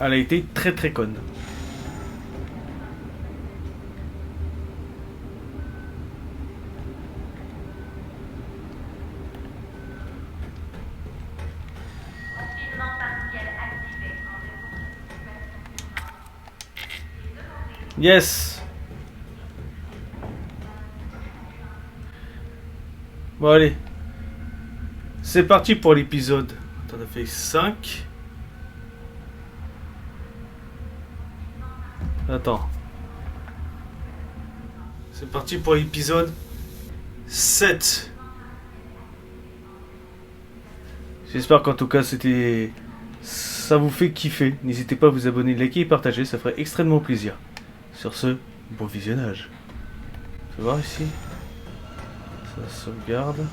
Elle a été très très conne. Yes. Bon allez. C'est parti pour l'épisode. Attends, on a fait 5. Attends. C'est parti pour l'épisode 7. J'espère qu'en tout cas ça vous fait kiffer. N'hésitez pas à vous abonner, liker et partager, ça ferait extrêmement plaisir. Sur ce, bon visionnage. Je vais voir ici. Ça sauvegarde.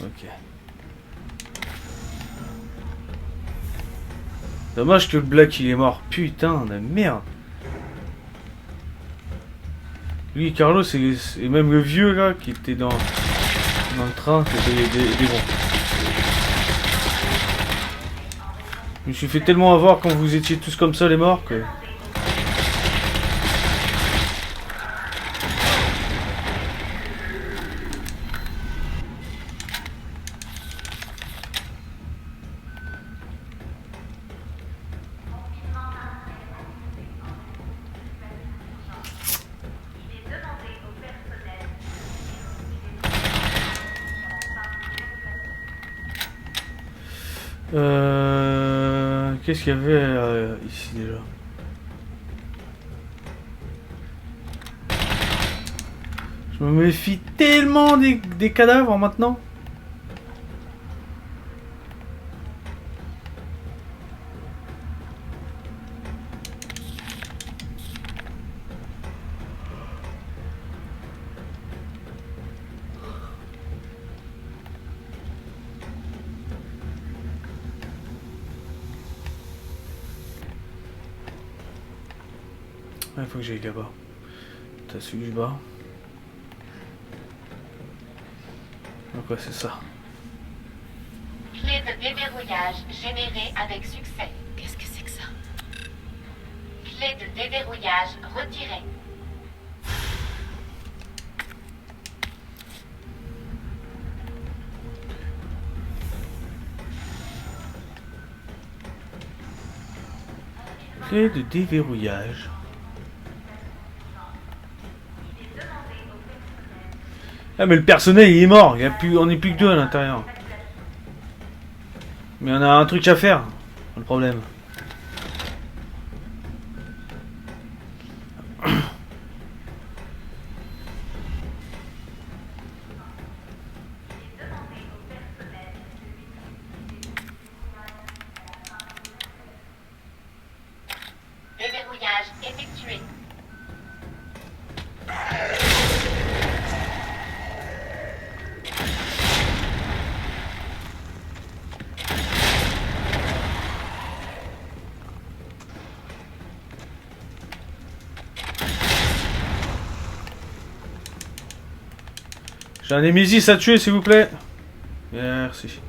Ok. Dommage que le Black il est mort. Putain de merde. Lui, Carlos, et même le vieux là qui était dans le train, c'était des bons. Je me suis fait tellement avoir quand vous étiez tous comme ça les morts que... Qu'est-ce qu'il y avait ici déjà? Je me méfie tellement des cadavres maintenant. Il faut que j'aille là-bas. T'as celui du bas. Donc ouais, c'est ça. Clé de déverrouillage générée avec succès. Qu'est-ce que c'est que ça? Clé de déverrouillage retirée. Clé de déverrouillage. Ah mais le personnel il est mort, on n'est plus que deux à l'intérieur. Mais on a un truc à faire, le problème. Déverrouillage effectué. J'ai un Némésis à tuer s'il vous plaît. Merci.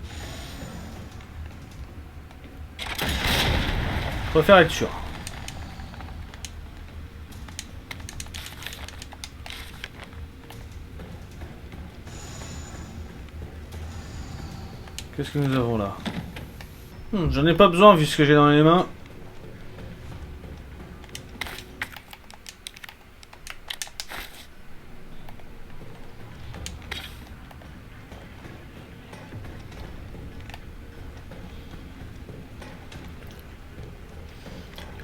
Je préfère être sûr. Qu'est-ce que nous avons là? J'en ai pas besoin vu ce que j'ai dans les mains.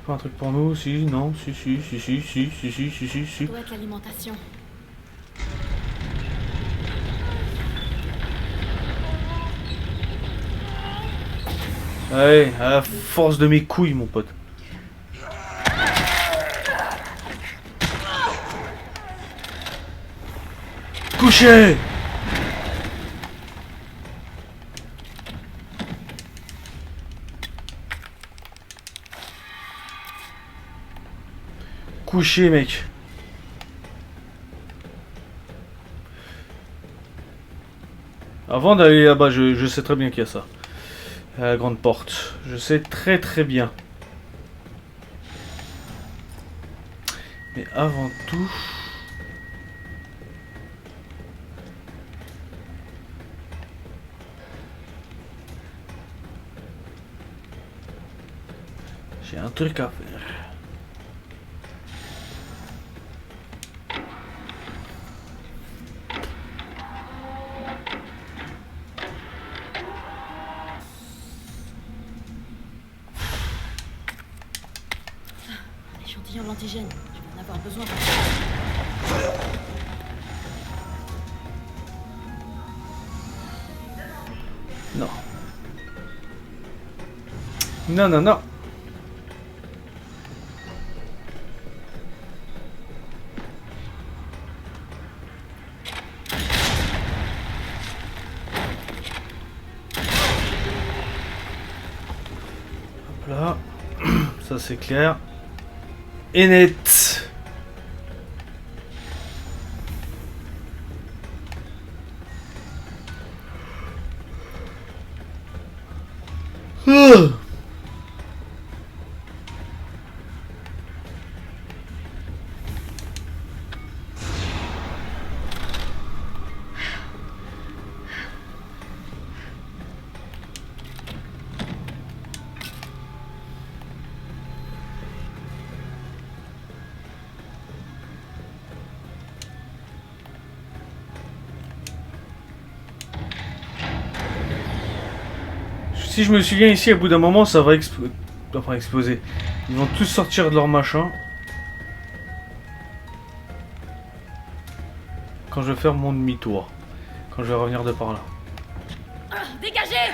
Pas un truc pour nous? Si, non, si. Doit être l'alimentation. Allez, à la force de mes couilles, mon pote. Couché! Couché, mec. Avant d'aller là-bas, je sais très bien qu'il y a ça. À la grande porte. Je sais très très bien. Mais avant tout... J'ai un truc à faire. Un échantillon de l'antigène. Je vais en avoir besoin. Non. Non, non, non. Hop là. Ça c'est clair. Et net. Ah. Si je me souviens ici, à bout d'un moment, ça va exploser. Ils vont tous sortir de leur machin. Quand je vais faire mon demi-tour. Quand je vais revenir de par là. Dégagez!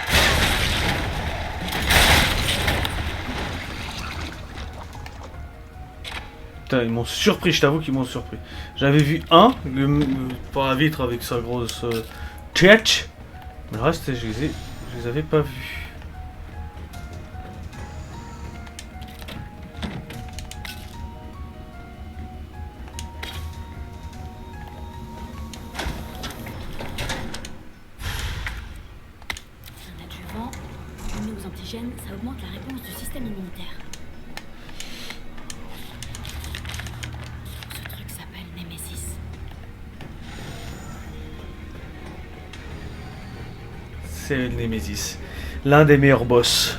Putain, ils m'ont surpris, je t'avoue qu'ils m'ont surpris. J'avais vu un, par la vitre avec sa grosse tchetch. Mais le reste, je les avais pas vus. Un adjuvant, combiné aux antigènes, ça augmente la réponse du système immunitaire. Ce truc s'appelle Némésis. C'est le Nemesis. L'un des meilleurs boss.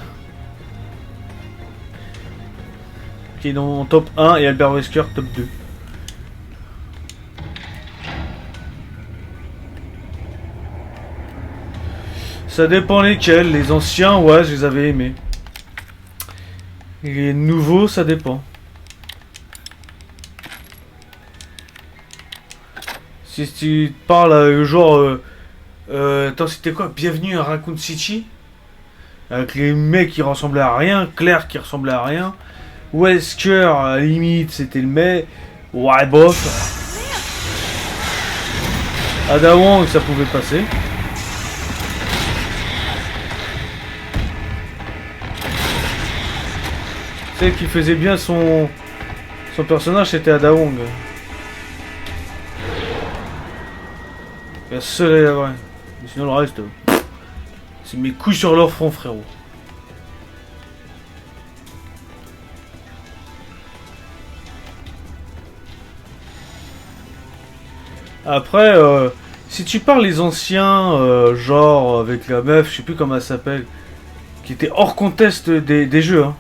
Qui est dans top 1 et Albert Wesker top 2. Ça dépend lesquels. Les anciens, ouais, je les avais aimés. Les nouveaux, ça dépend. Si tu parles genre... attends, c'était quoi? Bienvenue à Raccoon City? Avec les mecs qui ressemblaient à rien, Claire qui ressemblait à rien, Wesker, à la limite, c'était le mec. Ouais, bof. Ada Wong, ça pouvait passer. Celle qui faisait bien son personnage, c'était Ada Wong. La seule, ouais. Mais sinon, le reste, c'est mes couilles sur leur front, frérot. Après, si tu parles les anciens, genre avec la meuf, je sais plus comment elle s'appelle, qui était hors contest des jeux, hein.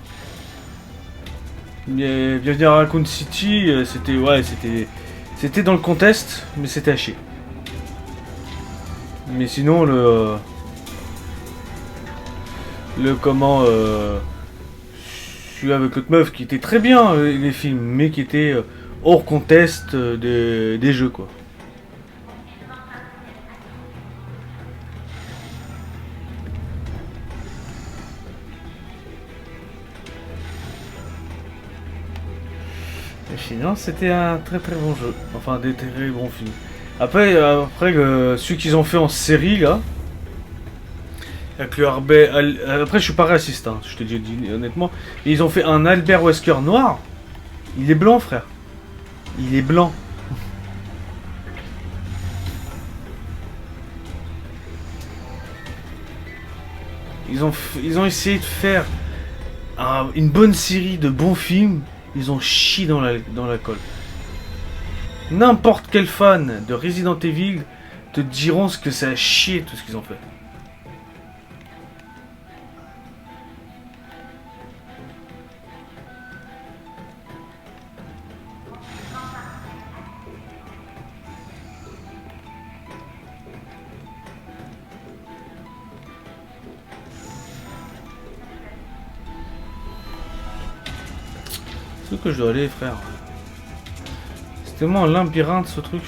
Mais Bienvenue à Raccoon City, c'était dans le contest, mais c'était à chier. Mais sinon celui avec l'autre meuf qui était très bien les films, mais qui était hors contest des jeux quoi. Et sinon c'était un très très bon jeu, enfin des très bons films. Après celui qu'ils ont fait en série là, avec le après je suis pas raciste, hein, je te dis honnêtement. Et ils ont fait un Albert Wesker noir. Il est blanc frère. Il est blanc. Ils ont essayé de faire une bonne série de bons films. Ils ont chié dans la colle. N'importe quel fan de Resident Evil te diront ce que ça a chié tout ce qu'ils ont fait. C'est où que je dois aller, frère? C'est tellement un labyrinthe ce truc.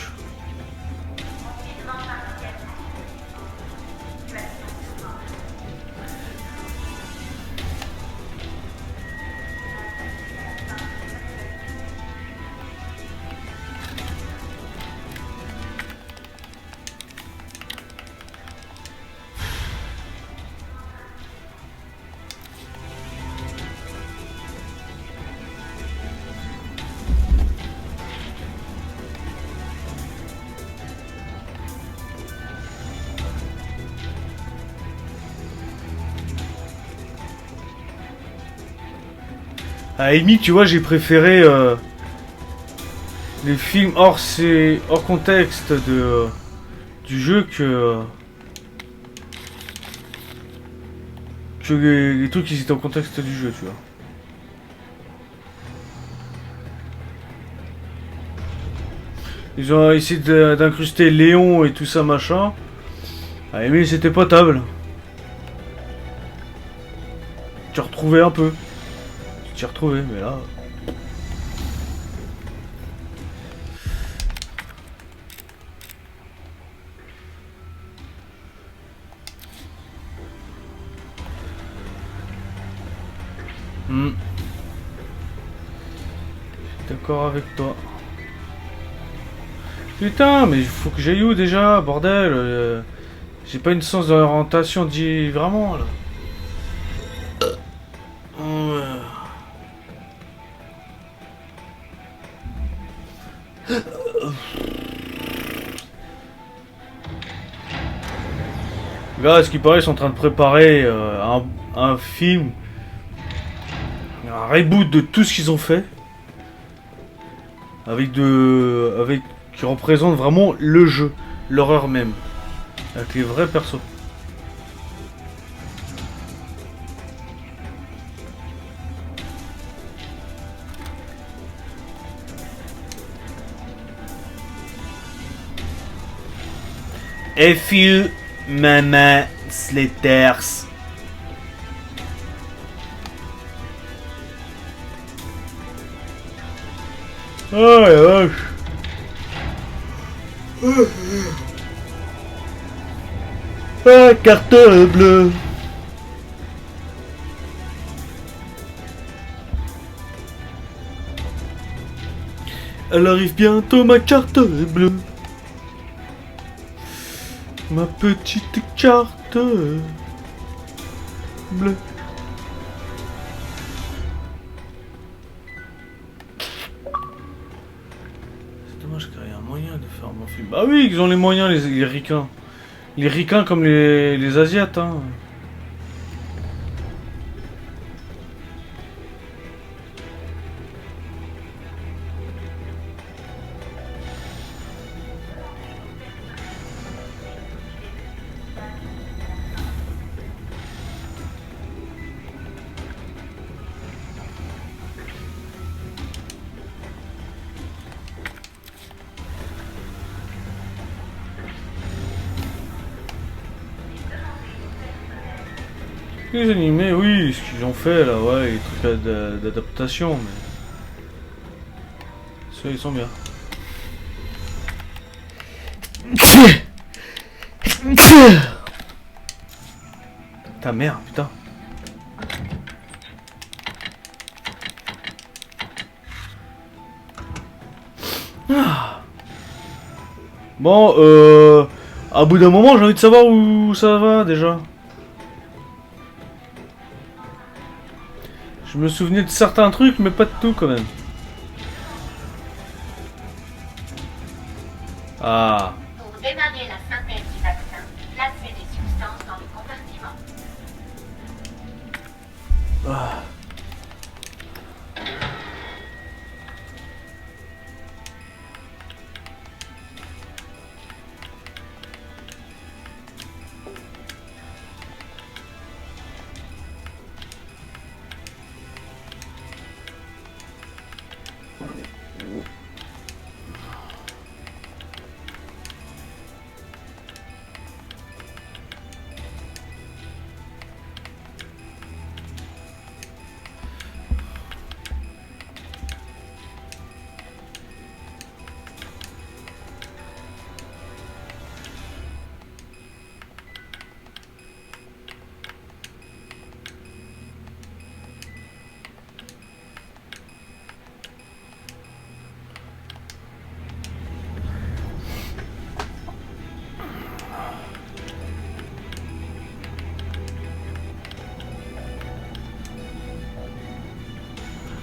À la limite, tu vois, j'ai préféré les films hors contexte du jeu que les trucs qui étaient en contexte du jeu, tu vois. Ils ont essayé d'incruster Léon et tout ça machin. À la limite, c'était potable. Tu retrouvais un peu. J'ai retrouvé, mais là... Je suis d'accord avec toi. Putain, mais il faut que j'aille où déjà, bordel? J'ai pas une sens d'orientation dit vraiment, là. Gars, à ce qui paraît, ils sont en train de préparer un film, un reboot de tout ce qu'ils ont fait, qui représente vraiment le jeu, l'horreur même, avec les vrais persos. A few moments later. Oh la vache. Ah, carte bleue. Elle arrive bientôt, ma carte bleue. Ma petite carte bleue. C'est dommage qu'il y ait un moyen de faire un bon film. Bah oui, ils ont les moyens, les ricains. Les ricains comme les asiates, hein. Les animés, oui, ce qu'ils ont fait là, ouais, les trucs d'adaptation, mais... Ceux, ils sont bien. Ta mère, putain. Ah. Bon, à bout d'un moment, j'ai envie de savoir où ça va déjà. Je me souvenais de certains trucs, mais pas de tout quand même. Ah. Pour démarrer la synthèse du vaccin, placez les substances dans le compartiment. Ah.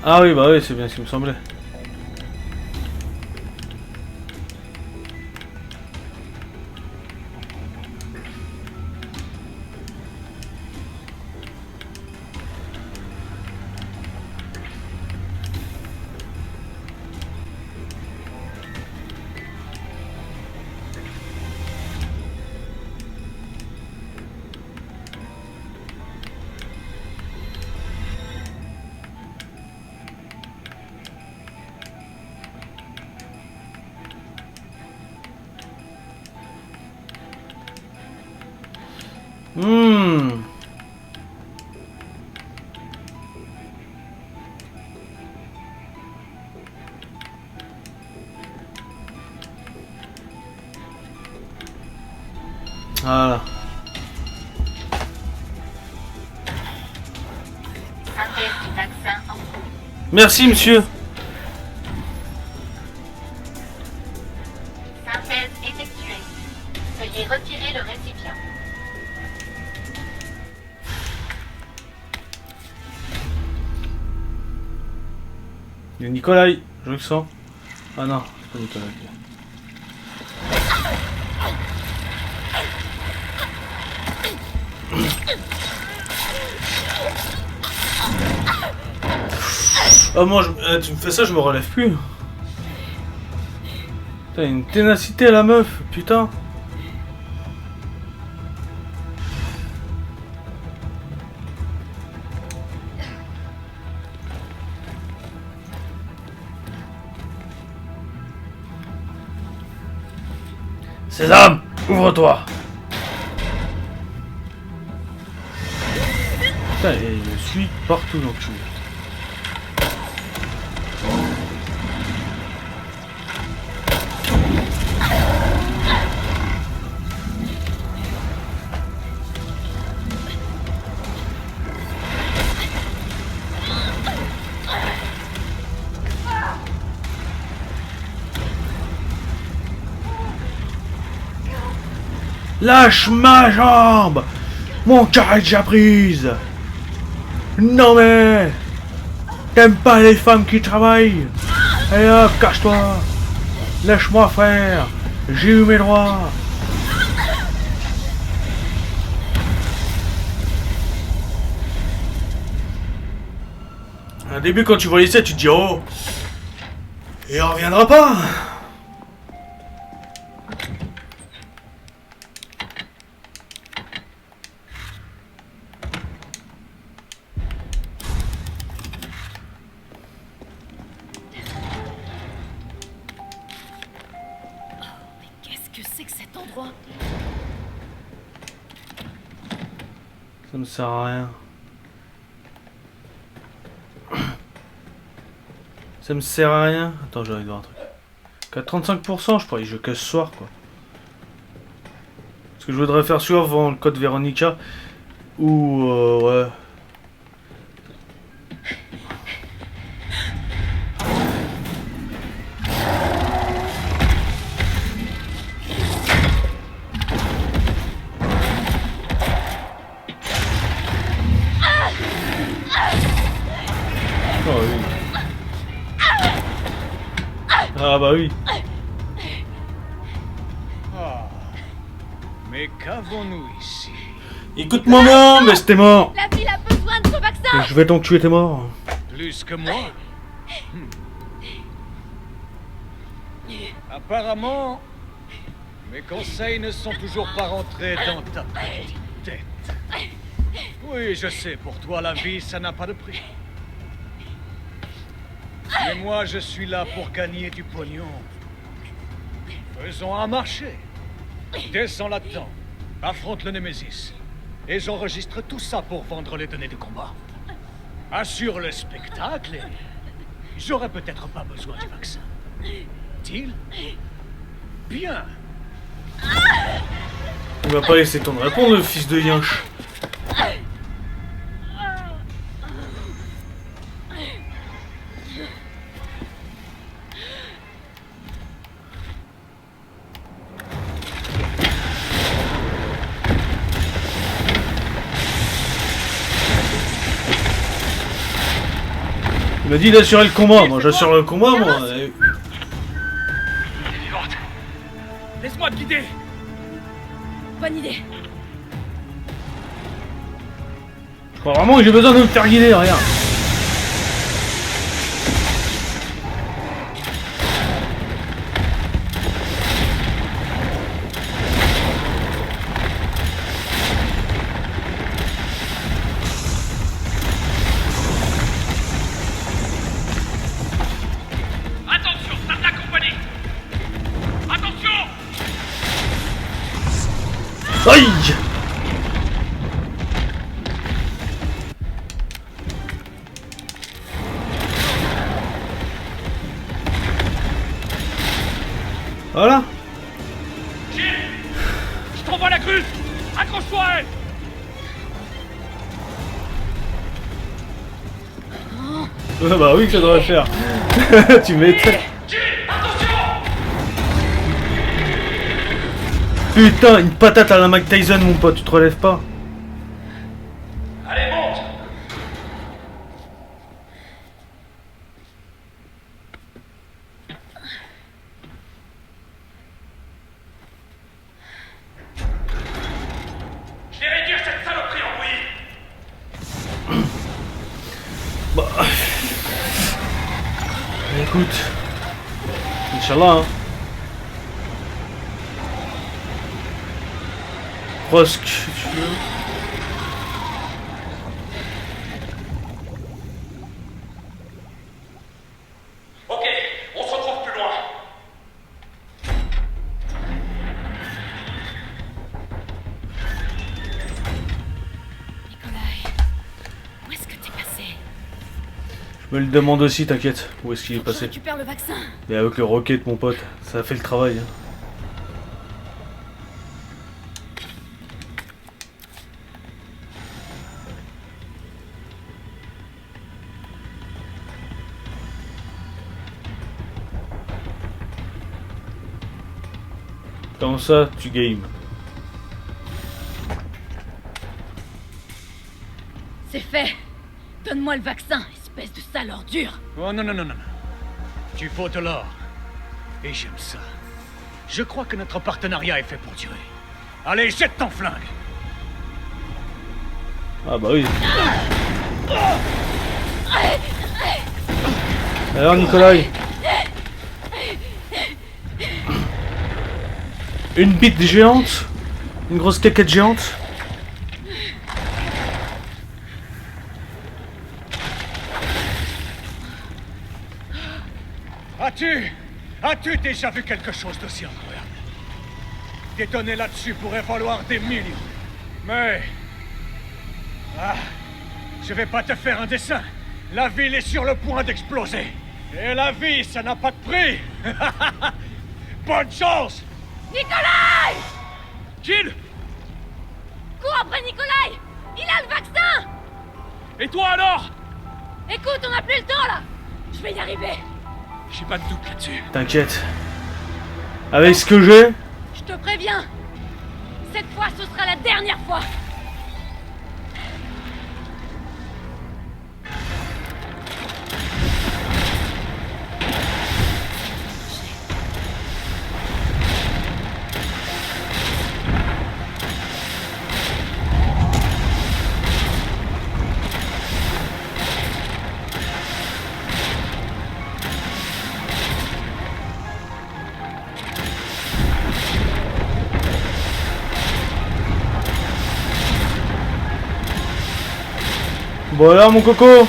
Ah oui, bah oui, c'est bien ce qui me semblait. Hmm. Voilà. Synthèse du vaccin en cours. Merci, monsieur. Synthèse effectuée. Veuillez retirer le récipient. Il y a Nikolai, je le sens. Ah non, c'est pas Nikolai. Oh moi, tu me fais ça, je me relève plus. T'as une ténacité à la meuf, putain. Sésame, ouvre-toi. Putain, il me suit partout donc je suis. Lâche ma jambe! Mon cœur est déjà prise! Non mais! T'aimes pas les femmes qui travaillent? Allez hop, cache-toi! Lâche-moi frère! J'ai eu mes droits! Au début quand tu voyais ça, tu te dis oh! Il reviendra pas! Ça me sert à rien. Ça me sert à rien. Attends, j'ai envie de voir un truc. Qu'à 35%, je pourrais y jouer que ce soir, quoi. Ce que je voudrais faire suivre le code Veronica. Ou ouais. Oh oui. Ah bah oui. Mais qu'avons-nous ici? Écoute-moi bien, mais c'était mort. La ville a besoin de ce vaccin. Je vais donc tuer tes morts. Plus que moi. Apparemment, mes conseils ne sont toujours pas rentrés dans ta petite tête. Oui, je sais, pour toi, la vie, ça n'a pas de prix. Mais moi, je suis là pour gagner du pognon. Faisons un marché. Descends là-dedans. Affronte le Némésis. Et j'enregistre tout ça pour vendre les données de combat. Assure le spectacle et... j'aurai peut-être pas besoin du vaccin. Deal? Bien. Il va pas laisser le temps de répondre, le fils de Yinch. Il m'a dit d'assurer le combat, moi j'assure le combat, moi. Laisse-moi te guider. Bonne idée. Je crois vraiment que j'ai besoin de me faire guider, regarde. Attention, start la compagnie. Attention. Aïe! Voilà. Je t'envoie la grue. Accroche-toi à elle. Bah oui que ça devrait faire. Tu m'étonnes. Putain, une patate à la Mike Tyson, mon pote, tu te relèves pas? Allez, monte. Je vais réduire cette saloperie en bouillie. Bah. Écoute. Inch'Allah, hein. Crois ce que tu veux. Ok, on se retrouve plus loin. Nikolai, où est-ce que t'es passé? Je me le demande aussi, t'inquiète. Où est-ce qu'il est Je passé? récupère le vaccin. Mais avec le rocket, mon pote, ça a fait le travail. Hein. Comme ça, tu games. C'est fait. Donne-moi le vaccin, espèce de sale ordure. Oh non, non, non, non, non. Tu faut de l'or. Et j'aime ça. Je crois que notre partenariat est fait pour durer. Allez, jette ton flingue. Ah bah oui. Alors Nikolai. Une bite géante? Une grosse caquette géante? As-tu déjà vu quelque chose d'aussi incroyable? Détonner là-dessus pourrait valoir des millions. Mais... ah, je vais pas te faire un dessin. La ville est sur le point d'exploser. Et la vie, ça n'a pas de prix. Bonne chance! Nikolai! Jill! Cours après Nikolai! Il a le vaccin! Et toi alors? Écoute, on n'a plus le temps là! Je vais y arriver! J'ai pas de doute là-dessus. T'inquiète. Avec ce que j'ai, Je te préviens! Cette fois, ce sera la dernière fois! Bon alors mon coco.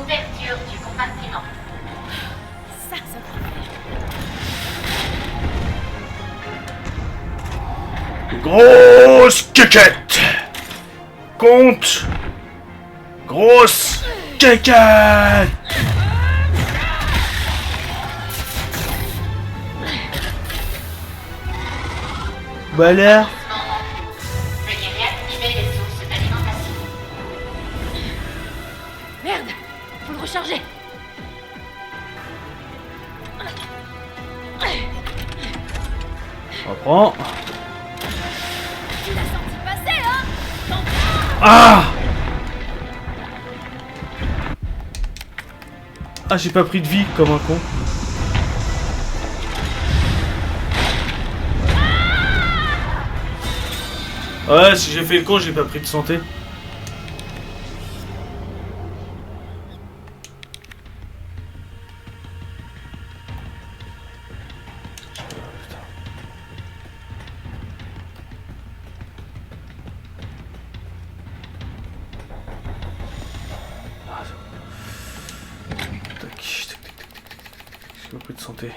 Ouverture du compartiment. Ça va. Grosse quéquette. Compte. Grosse quéquette. Bah l'air. Veuillez réactiver les sources d'alimentation. Merde, faut le recharger. On reprend. Tu l'as senti passer, hein? Ah. Ah, j'ai pas pris de vie comme un con. Ouais, si j'ai fait le con, j'ai pas pris de santé. J'ai pas pris de santé.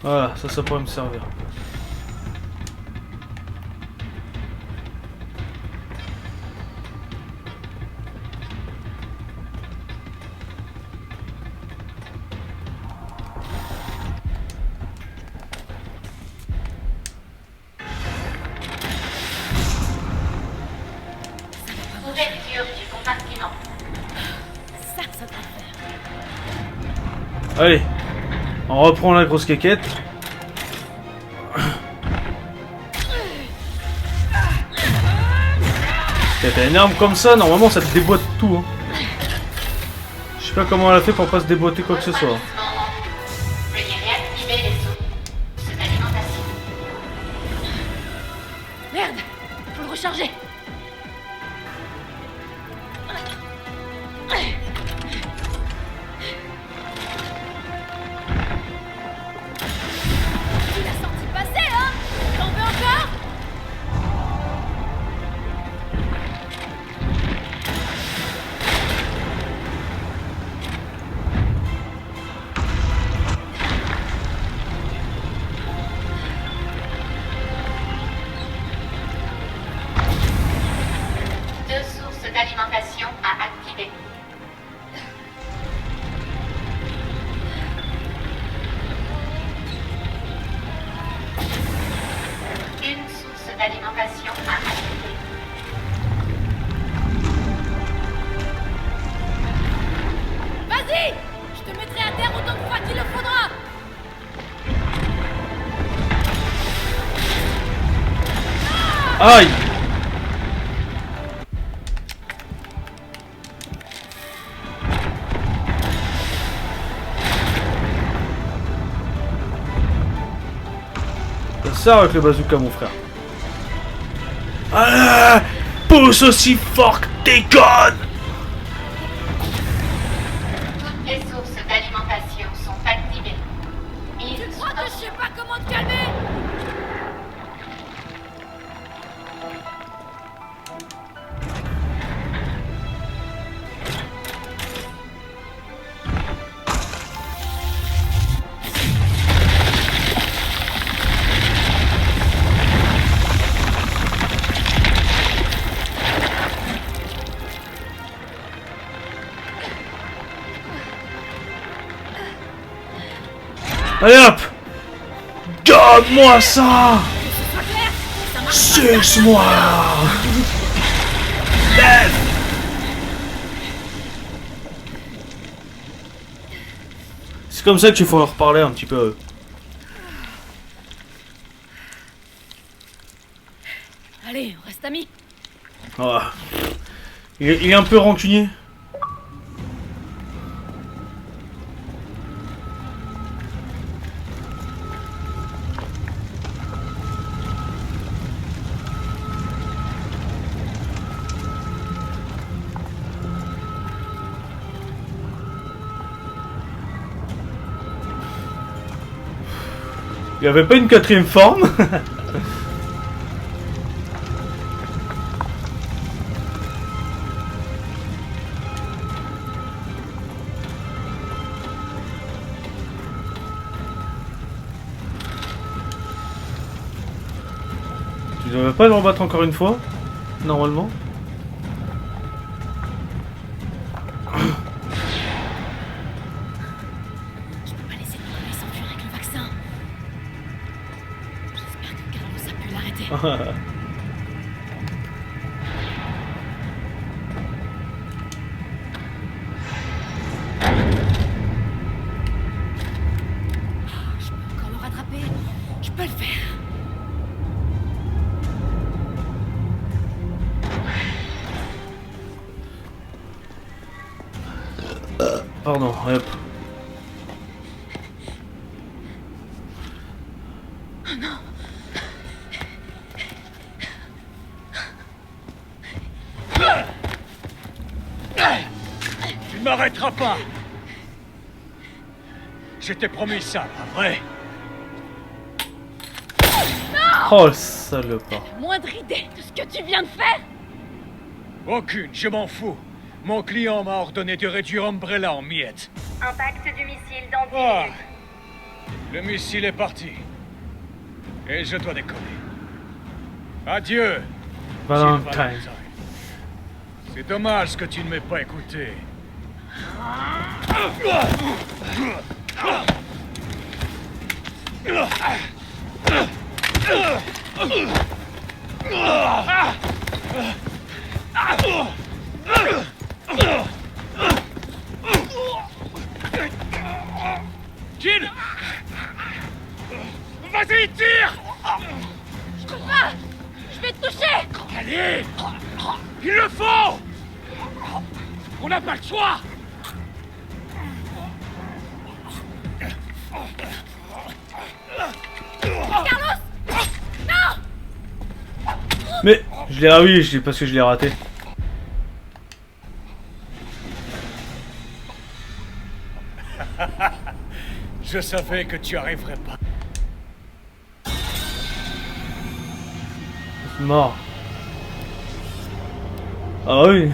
Voilà, ça pourrait me servir. Ouverture du compartiment. Ça devrait faire. Allez, on reprend la grosse quéquette. T'es énorme comme ça, normalement ça te déboîte tout. Hein. Je sais pas comment elle a fait pour pas se déboîter quoi que ce soit. Veuillez réactiver les sources d'alimentation. Merde, faut le recharger. Tu l'as senti passer, hein? T'en veux encore? Deux sources d'alimentation à activer. Une source d'alimentation à activer. Vas-y! Je te mettrai à terre autant de fois qu'il le faudra! Aïe! Ça sert avec le bazooka mon frère. Allez! Pousse aussi fort que tes connes! Toutes les sources d'alimentation sont activées. Tu crois que je sais pas comment te calmer? Allez hop! Garde-moi ça! C'est pas clair? Ça marche pas. Suce-moi! C'est comme ça qu'il faut leur parler un petit peu. Allez, on reste amis. Ah. Il est un peu rancunier. Il n'y avait pas une quatrième forme. Tu devrais pas le rebattre encore une fois, normalement. Je peux pas laisser le bébé s'enfuir avec le vaccin. J'espère que Carlos a pu l'arrêter. Je peux encore le rattraper. Je peux le faire. Pardon, hop. Tu ne m'arrêteras pas. Je t'ai promis ça, pas vrai? Oh le salopard. Moindre idée de ce que tu viens de faire? Aucune, je m'en fous. Mon client m'a ordonné de réduire Umbrella en miettes. Impact du missile dans 10 Ah. minutes. Le missile est parti. Et je dois décoller. Adieu, Jill Valentine. Valentine. C'est dommage que tu ne m'aies pas écouté. Jill! Vas-y, tire! Je peux pas! Je vais te toucher! Allez! Il le faut! On n'a pas le choix! Mais je l'ai, ah oui, parce que je l'ai raté. Je savais que tu arriverais pas. Mort. Ah oui.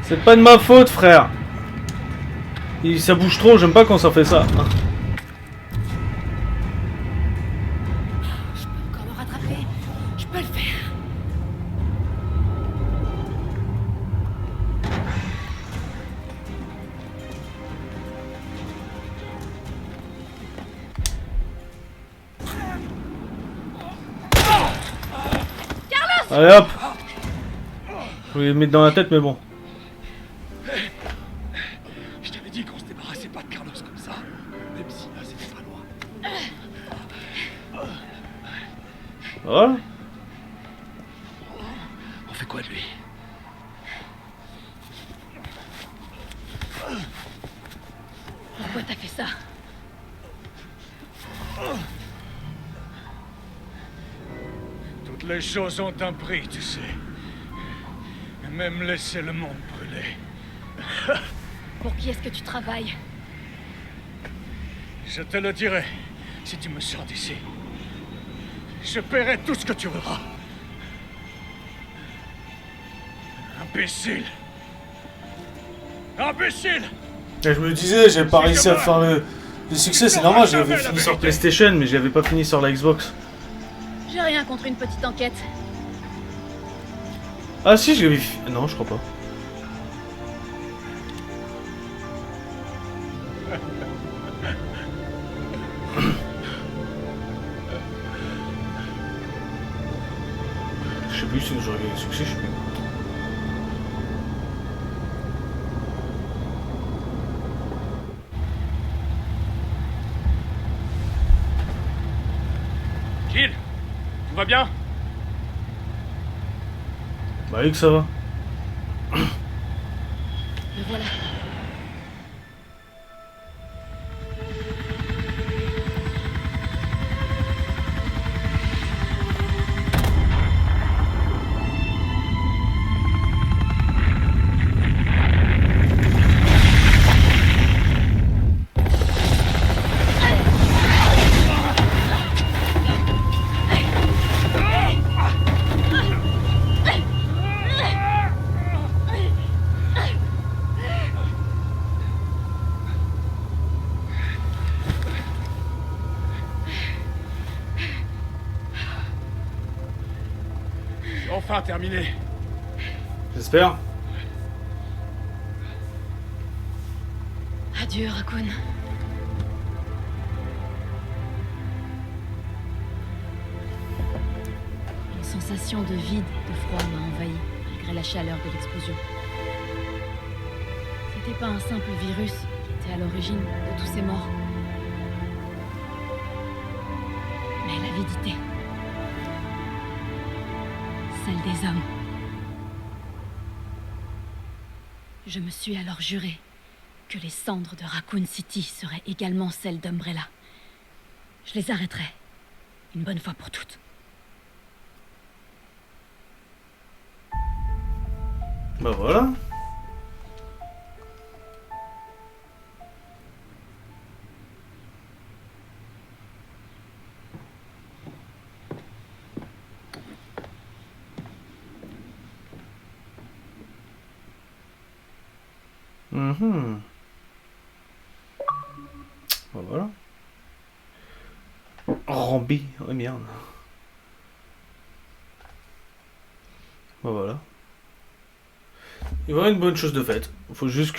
C'est pas de ma faute, frère. Ça bouge trop, j'aime pas quand ça fait ça. Je peux encore le rattraper. Je peux le faire. Allez hop. Je voulais le mettre dans la tête, mais bon. Je t'avais dit qu'on se débarrassait pas de Carlos comme ça. Même si là, c'était pas loin. Voilà. On fait quoi de lui? Pourquoi t'as fait ça? Toutes les choses ont un prix, tu sais. Même laisser le monde brûler. Pour qui est-ce que tu travailles? Je te le dirai si tu me sors d'ici. Je paierai tout ce que tu voudras. Imbécile! Imbécile! Et je me disais, j'ai pas réussi à faire le succès, c'est normal, j'avais fini sur PlayStation, mais j'avais pas fini sur la Xbox. J'ai rien contre une petite enquête. Ah si, je l'avais... Non, je crois pas. sais plus si j'aurais gagné succès, je sais plus. Jill, tout va bien? Bah oui que ça va. Le voilà. C'est enfin terminé. J'espère. Adieu, Raccoon. Une sensation de vide, de froid m'a envahi, malgré la chaleur de l'explosion. C'était pas un simple virus qui était à l'origine de tous ces morts, mais l'avidité. Celle des hommes. Je me suis alors juré que les cendres de Raccoon City seraient également celles d'Umbrella. Je les arrêterai, une bonne fois pour toutes. Bah voilà. Bah voilà. Rambi, oh merde. Bah voilà. Il y aura une bonne chose de faite. Faut juste que